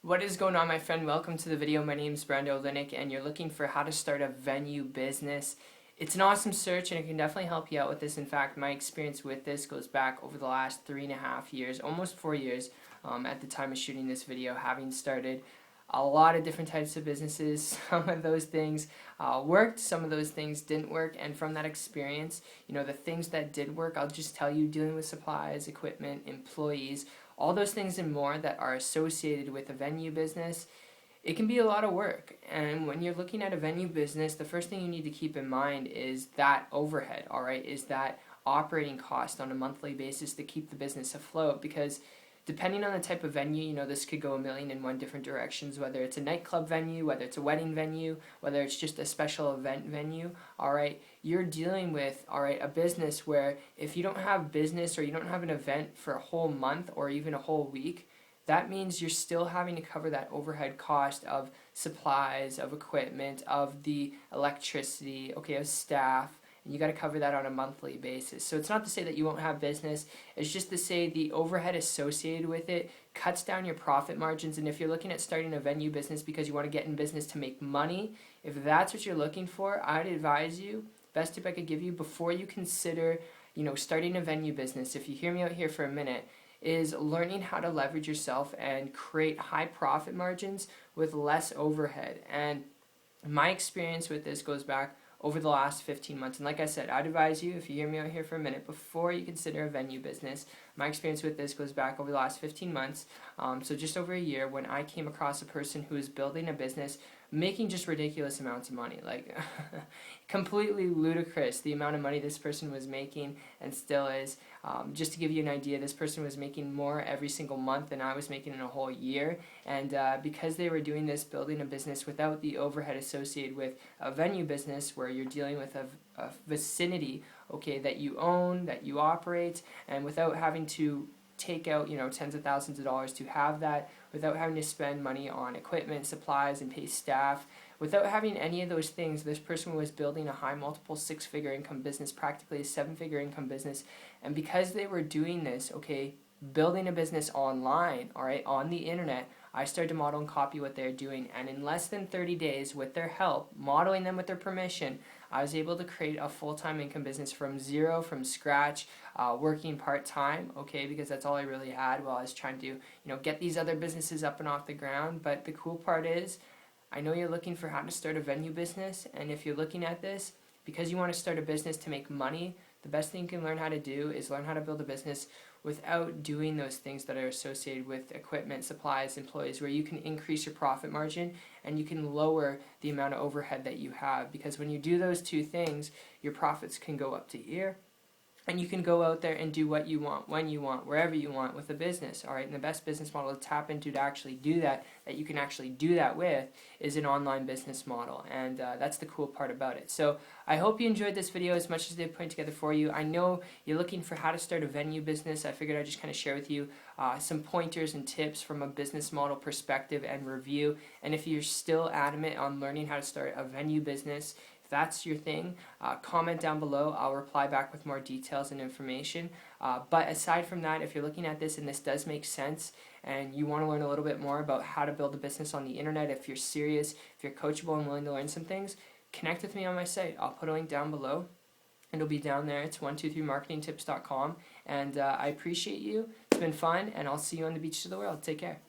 What is going on, my friend? Welcome to the video. My name is Brando Linick, and you're looking for how to start a venue business. It's an awesome search, and it can definitely help you out with this. In fact, my experience with this goes back over the last 3.5 years, almost 4 years, at the time of shooting this video, having started a lot of different types of businesses. Some of those things worked, some of those things didn't work, and from that experience, the things that did work, I'll just tell you, dealing with supplies, equipment, employees, all those things and more that are associated with a venue business, it can be a lot of work. And when you're looking at a venue business, the first thing you need to keep in mind is that overhead, all right, is that operating cost on a monthly basis to keep the business afloat, because depending on the type of venue, this could go a million and one different directions, whether it's a nightclub venue, whether it's a wedding venue, whether it's just a special event venue, all right, you're dealing with, all right, a business where if you don't have business or you don't have an event for a whole month or even a whole week, that means you're still having to cover that overhead cost of supplies, of equipment, of the electricity, okay, of staff, and you got to cover that on a monthly basis. So it's not to say that you won't have business, it's just to say the overhead associated with it cuts down your profit margins. And if you're looking at starting a venue business because you want to get in business to make money, if that's what you're looking for, I'd advise you, best tip I could give you before you consider, starting a venue business, if you hear me out here for a minute, is learning how to leverage yourself and create high profit margins with less overhead. And my experience with this goes back over the last 15 months. And like I said, I'd advise you, if you hear me out here for a minute, before you consider a venue business, my experience with this goes back over the last 15 months, so just over a year, when I came across a person who was building a business making just ridiculous amounts of money, like completely ludicrous the amount of money this person was making and still is. Just to give you an idea, this person was making more every single month than I was making in a whole year, and because they were doing this, building a business without the overhead associated with a venue business where you're dealing with a vicinity, okay, that you own, that you operate, and without having to take out tens of thousands of dollars to have that, without having to spend money on equipment, supplies, and pay staff, without having any of those things, this person was building a high multiple six-figure income business, practically a seven-figure income business. And because they were doing this, okay, building a business online, all right, on the internet, I started to model and copy what they're doing, and in less than 30 days, with their help, modeling them with their permission, I was able to create a full-time income business from zero, from scratch, working part-time, okay, because that's all I really had while I was trying to, get these other businesses up and off the ground. But the cool part is, I know you're looking for how to start a venue business, and if you're looking at this because you want to start a business to make money, the best thing you can learn how to do is learn how to build a business without doing those things that are associated with equipment, supplies, employees, where you can increase your profit margin and you can lower the amount of overhead that you have. Because when you do those two things, your profits can go up to ear, and you can go out there and do what you want, when you want, wherever you want with a business, all right? And the best business model to tap into to actually do that you can actually do that with, is an online business model. And that's the cool part about it. So I hope you enjoyed this video as much as they put together for you. I know you're looking for how to start a venue business. I figured I'd just kind of share with you some pointers and tips from a business model perspective and review. And if you're still adamant on learning how to start a venue business, if that's your thing, comment down below. I'll reply back with more details and information. But aside from that, if you're looking at this and this does make sense and you want to learn a little bit more about how to build a business on the internet, if you're serious, if you're coachable and willing to learn some things, connect with me on my site. I'll put a link down below. It'll be down there. It's 123marketingtips.com. And I appreciate you. It's been fun, and I'll see you on the beaches of the world. Take care.